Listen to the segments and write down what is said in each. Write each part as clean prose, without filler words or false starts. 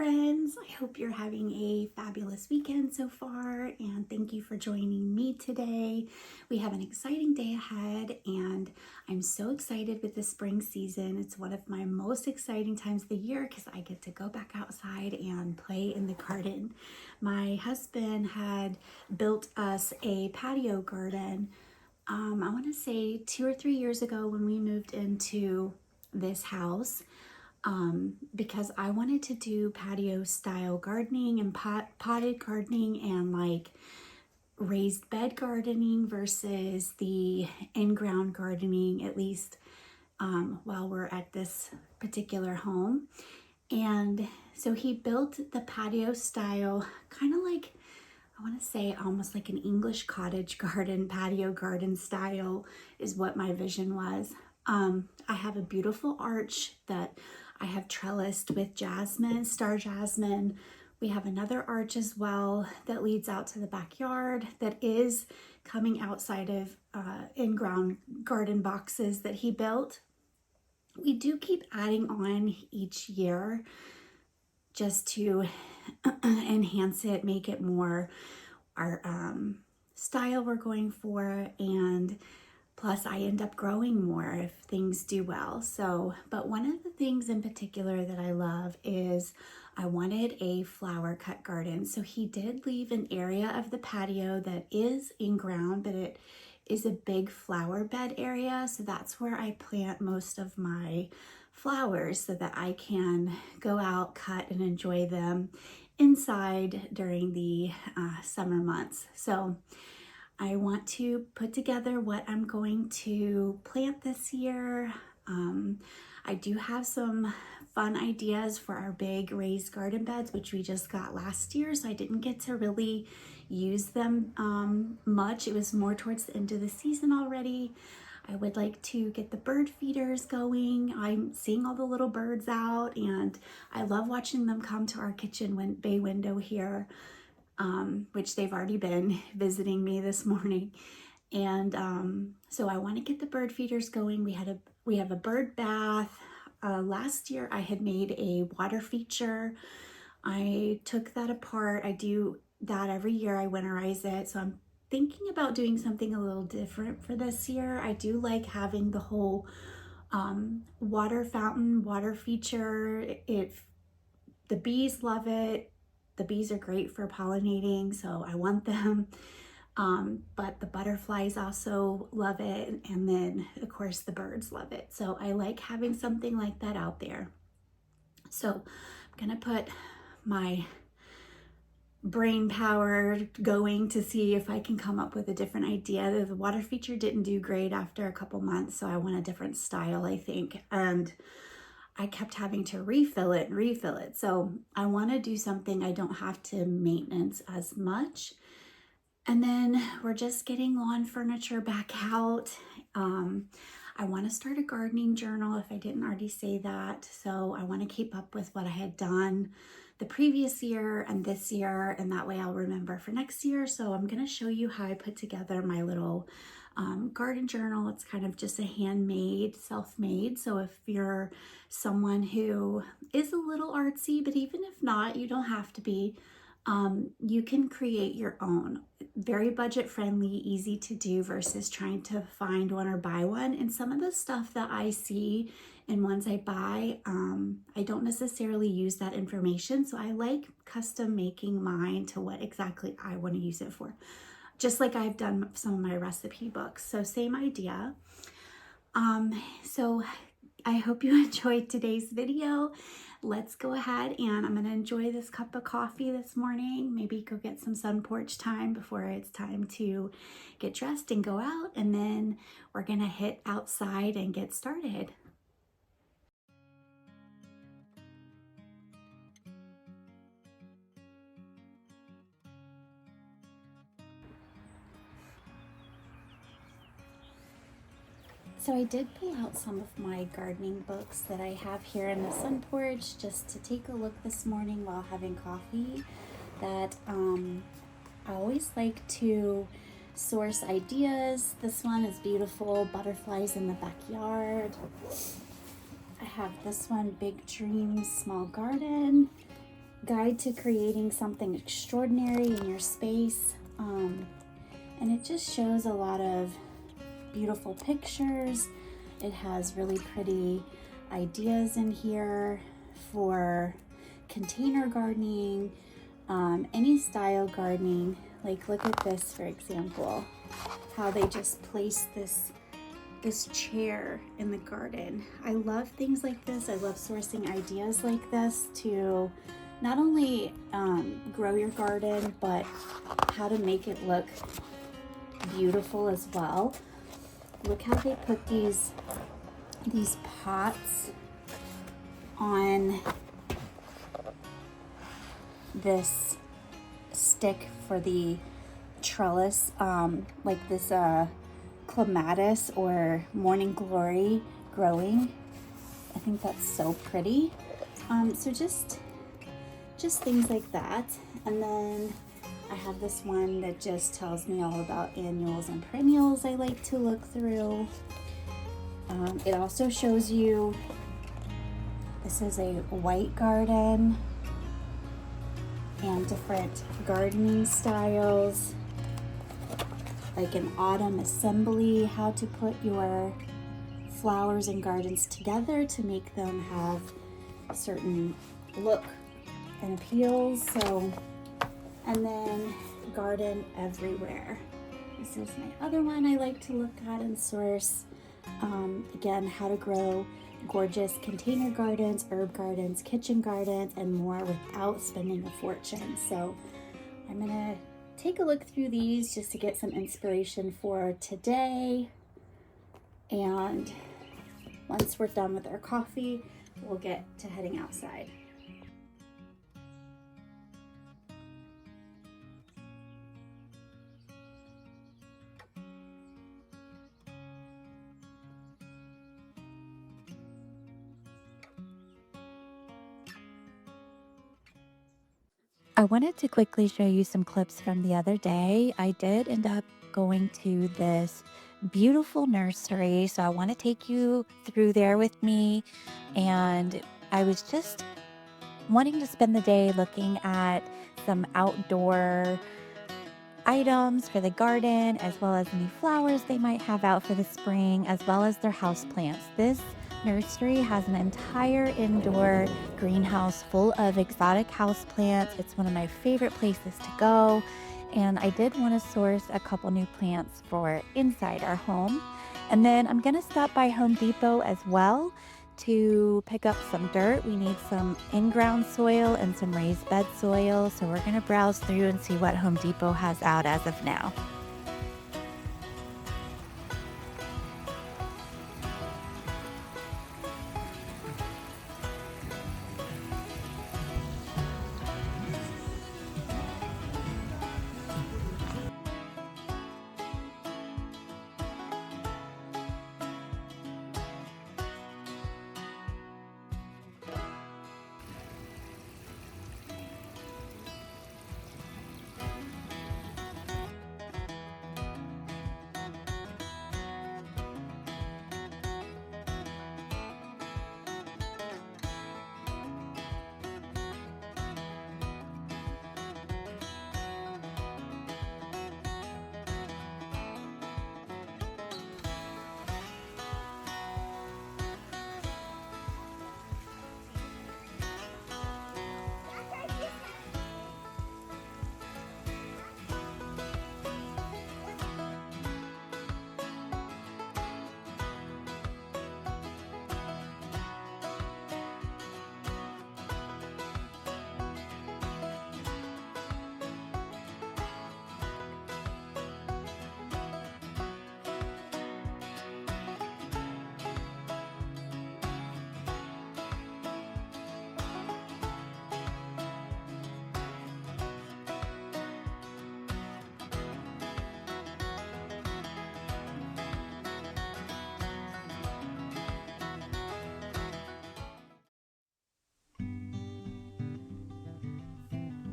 friends. I hope you're having a fabulous weekend so far, and thank you for joining me today. We have an exciting day ahead, and I'm so excited with the spring season. It's one of my most exciting times of the year because I get to go back outside and play in the garden. My husband had built us a patio garden, I want to say 2 or 3 years ago when we moved into this house. Because I wanted to do patio style gardening and potted gardening and like raised bed gardening versus the in-ground gardening, at least while we're at this particular home. And so he built the patio style, kind of like, I want to say almost like an English cottage garden, patio garden style is what my vision was. I have a beautiful arch that I have trellised with jasmine, star jasmine. We have another arch as well that leads out to the backyard that is coming outside of in-ground garden boxes that he built. We do keep adding on each year just to enhance it, make it more our style we're going for, and plus I end up growing more if things do well. So, but one of the things in particular that I love is I wanted a flower cut garden. So he did leave an area of the patio that is in ground, but it is a big flower bed area. So that's where I plant most of my flowers so that I can go out, cut, and enjoy them inside during the summer months. So I want to put together what I'm going to plant this year. I do have some fun ideas for our big raised garden beds, which we just got last year, so I didn't get to really use them much. It was more towards the end of the season already. I would like to get the bird feeders going. I'm seeing all the little birds out, and I love watching them come to our kitchen bay window here. Which they've already been visiting me this morning. And so I want to get the bird feeders going. We have a bird bath. Last year I had made a water feature. I took that apart. I do that every year. I winterize it. So I'm thinking about doing something a little different for this year. I do like having the whole water fountain, water feature. The bees love it. The bees are great for pollinating, so I want them. But the butterflies also love it. And then, of course, the birds love it. So I like having something like that out there. So I'm going to put my brain power going to see if I can come up with a different idea. The water feature didn't do great after a couple months, so I want a different style, I think. And I kept having to refill it. So I want to do something I don't have to maintenance as much. And then we're just getting lawn furniture back out. I want to start a gardening journal if I didn't already say that. So I want to keep up with what I had done the previous year and this year, and that way I'll remember for next year. So I'm going to show you how I put together my little garden journal. It's kind of just a handmade, self-made. So if you're someone who is a little artsy, but even if not, you don't have to be, you can create your own. Very budget friendly, easy to do versus trying to find one or buy one. And some of the stuff that I see and ones I buy, I don't necessarily use that information. So I like custom making mine to what exactly I want to use it for. Just like I've done some of my recipe books. So same idea. So I hope you enjoyed today's video. Let's go ahead and I'm going to enjoy this cup of coffee this morning. Maybe go get some sun porch time before it's time to get dressed and go out. And then we're going to hit outside and get started. So I did pull out some of my gardening books that I have here in the sun porch just to take a look this morning while having coffee. That I always like to source ideas. This one is beautiful, butterflies in the backyard. I have this one, Big Dreams, Small Garden. guide to creating something extraordinary in your space. And it just shows a lot of beautiful pictures. It has really pretty ideas in here for container gardening, any style gardening. Like look at this, for example, how they just place this chair in the garden. I love things like this. I love sourcing ideas like this to not only grow your garden, but how to make it look beautiful as well. Look how they put these pots on this stick for the trellis, like this clematis or morning glory growing. I think that's so pretty. So just things like that. And then I have this one that just tells me all about annuals and perennials I like to look through. It also shows you, this is a white garden and different gardening styles, like an autumn assembly, how to put your flowers and gardens together to make them have a certain look and appeals. So, and then garden everywhere. This is my other one I like to look at and source. Again, how to grow gorgeous container gardens, herb gardens, kitchen gardens, and more without spending a fortune. So I'm gonna take a look through these just to get some inspiration for today. And once we're done with our coffee, we'll get to heading outside. I wanted to quickly show you some clips from the other day. I did end up going to this beautiful nursery, so I want to take you through there with me. And I was just wanting to spend the day looking at some outdoor items for the garden, as well as any flowers they might have out for the spring, as well as their house plants. This nursery has an entire indoor greenhouse full of exotic house plants. It's one of my favorite places to go, and I did want to source a couple new plants for inside our home. And then I'm going to stop by Home Depot as well to pick up some dirt. We need some in-ground soil and some raised bed soil, so we're going to browse through and see what Home Depot has out as of now.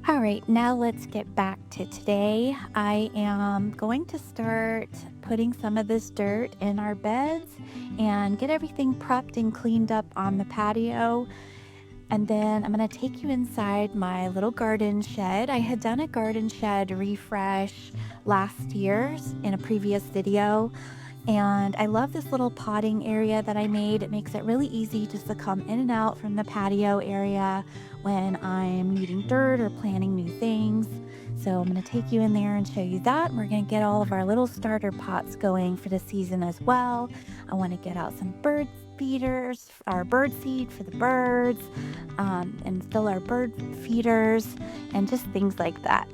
All right, now let's get back to today. I am going to start putting some of this dirt in our beds and get everything prepped and cleaned up on the patio. And then I'm gonna take you inside my little garden shed. I had done a garden shed refresh last year in a previous video, and I love this little potting area that I made. It makes it really easy just to come in and out from the patio area when I'm needing dirt or planting new things. So I'm going to take you in there and show you that. We're going to get all of our little starter pots going for the season as well. I want to get out some bird feeders, our bird seed for the birds, and fill our bird feeders and just things like that.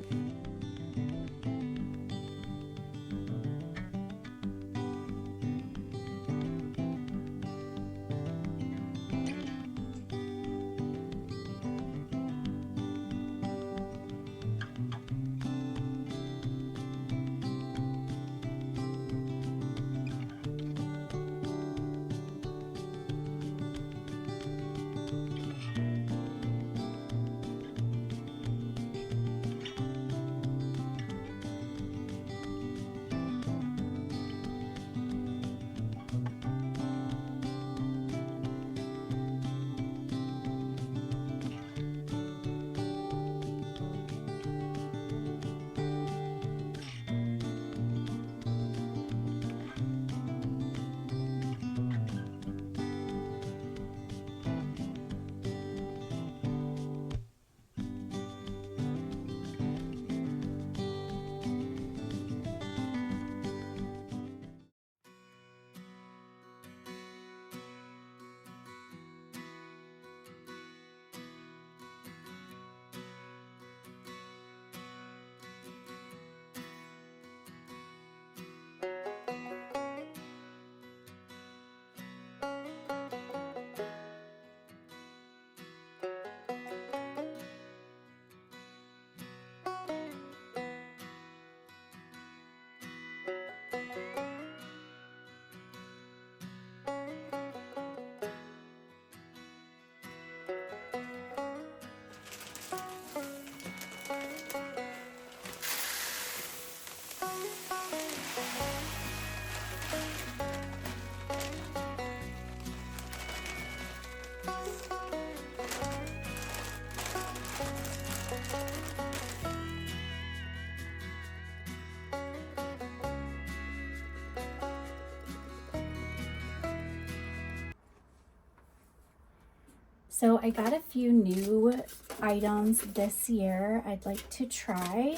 So I got a few new items this year I'd like to try.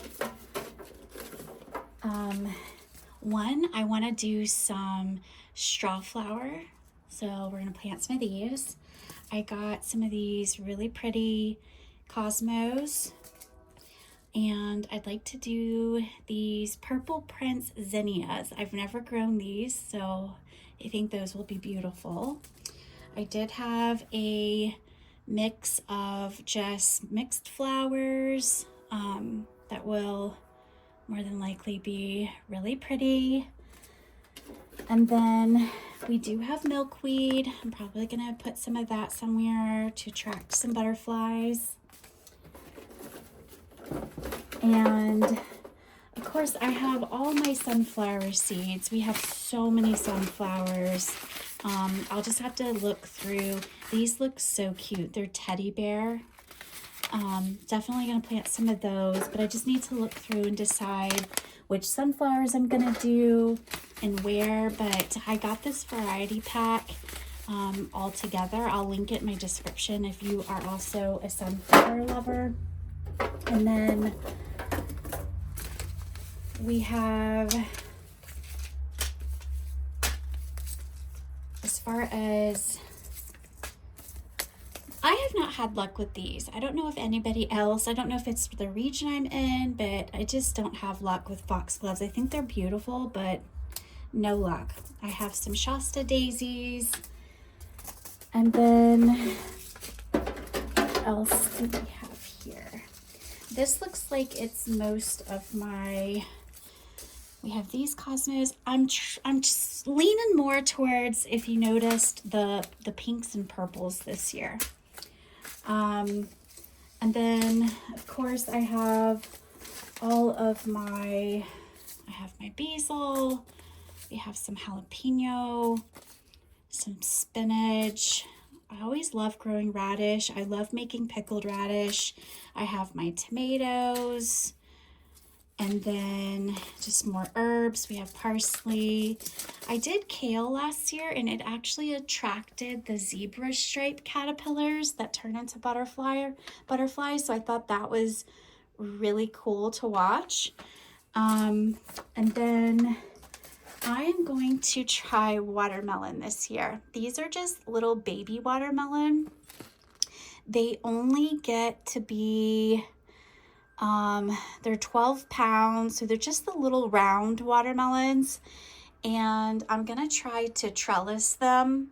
One, I want to do some straw flower. So we're going to plant some of these. I got some of these really pretty cosmos. And I'd like to do these purple prince zinnias. I've never grown these, so I think those will be beautiful. I did have a mix of just mixed flowers that will more than likely be really pretty. And then we do have milkweed. I'm probably gonna put some of that somewhere to attract some butterflies. And of course I have all my sunflower seeds. We have so many sunflowers. I'll just have to look through. These look so cute. They're teddy bear. Definitely gonna plant some of those, but I just need to look through and decide which sunflowers I'm gonna do and where. But I got this variety pack all together. I'll link it in my description if you are also a sunflower lover. And then we have, as far as, I have not had luck with these. I don't know if anybody else, I don't know if it's the region I'm in, but I just don't have luck with foxgloves. I think they're beautiful, but no luck. I have some Shasta daisies. And then what else do we have here? This looks like it's most of my, we have these cosmos. I'm just leaning more towards, if you noticed, the pinks and purples this year. And then of course I have all of my, I have my basil, we have some jalapeno, some spinach, I always love growing radish. I love making pickled radish. I have my tomatoes, and then just more herbs. We have parsley. I did kale last year, and it actually attracted the zebra stripe caterpillars that turn into butterflies. So I thought that was really cool to watch. And then I am going to try watermelon this year. These are just little baby watermelon. They only get to be, they're 12 pounds, so they're just the little round watermelons. And I'm gonna try to trellis them.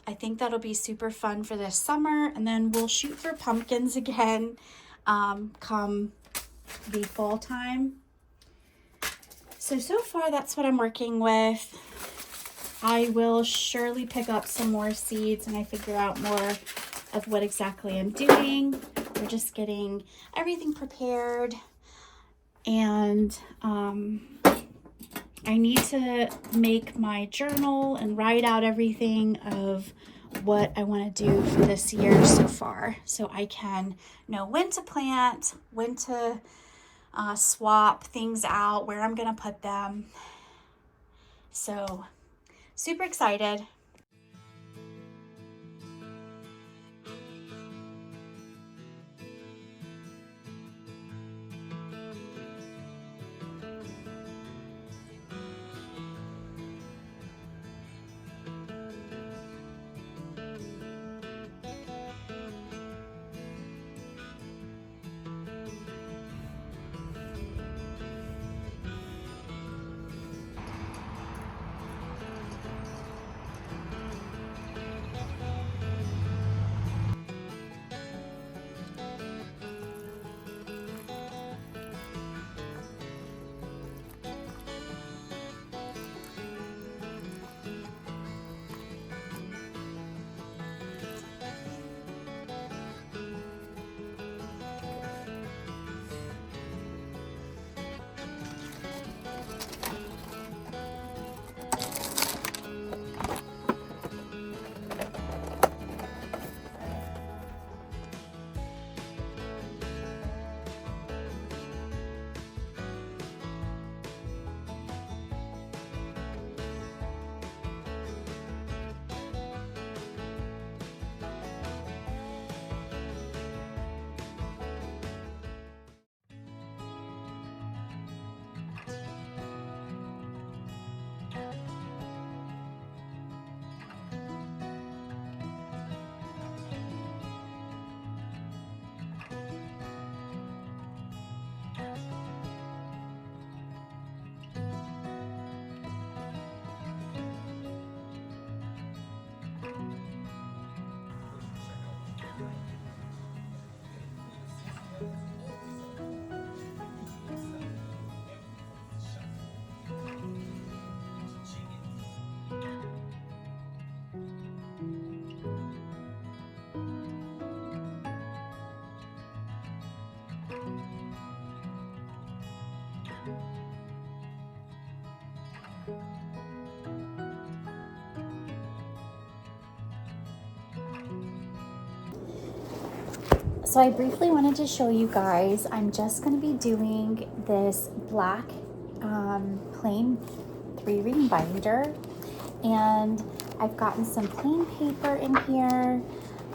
I think that'll be super fun for this summer, and then we'll shoot for pumpkins again come the fall time. So far that's what I'm working with. I will surely pick up some more seeds when I figure out more of what exactly I'm doing. We're just getting everything prepared, and I need to make my journal and write out everything of what I want to do for this year so far, so I can know when to plant, when to swap things out, where I'm gonna put them. So super excited. So I briefly wanted to show you guys, I'm just going to be doing this black plain 3-ring binder, and I've gotten some plain paper in here.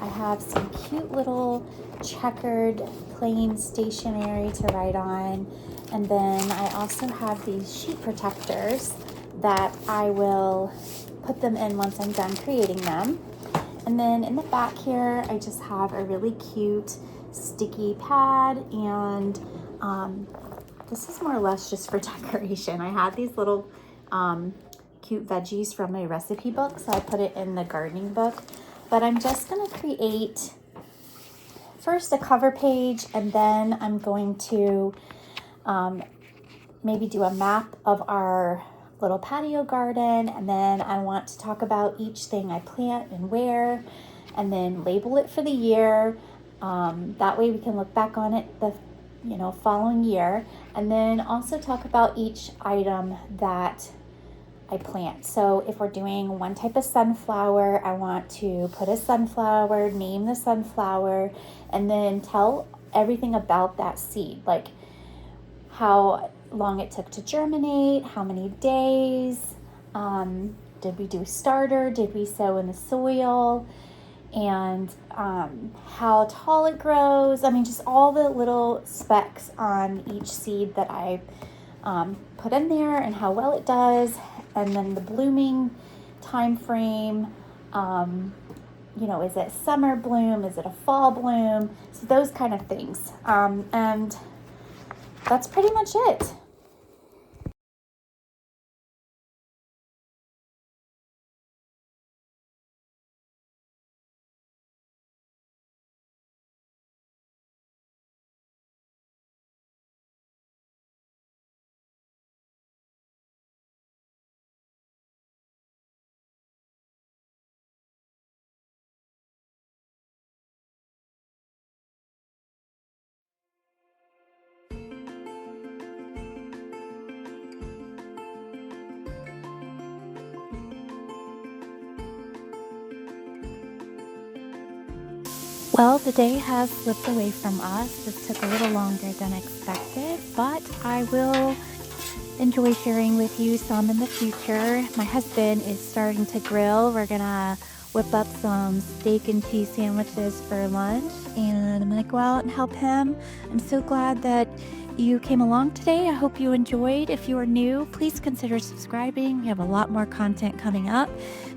I have some cute little checkered plain stationery to write on, and then I also have these sheet protectors that I will put them in once I'm done creating them. And then in the back here, I just have a really cute sticky pad, and this is more or less just for decoration. I had these little cute veggies from my recipe book, so I put it in the gardening book. But I'm just gonna create first a cover page, and then I'm going to maybe do a map of our little patio garden, and then I want to talk about each thing I plant and where, and then label it for the year. That way we can look back on it the following year, and then also talk about each item that I plant. So if we're doing one type of sunflower, I want to put a sunflower, name the sunflower, and then tell everything about that seed, like how long it took to germinate, how many days, did we do starter, did we sow in the soil, and how tall it grows. I mean, just all the little specs on each seed that I put in there and how well it does, and then the blooming time frame. Is it summer bloom? Is it a fall bloom? So those kind of things. And that's pretty much it. Well, the day has slipped away from us. This took a little longer than expected, but I will enjoy sharing with you some in the future. My husband is starting to grill. We're gonna whip up some steak and cheese sandwiches for lunch, and I'm gonna go out and help him. I'm so glad that you came along today. I hope you enjoyed. If you are new, please consider subscribing. We have a lot more content coming up.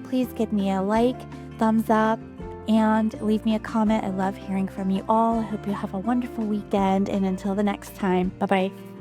Please give me a like, thumbs up, and leave me a comment. I love hearing from you all. I hope you have a wonderful weekend, and until the next time, bye-bye.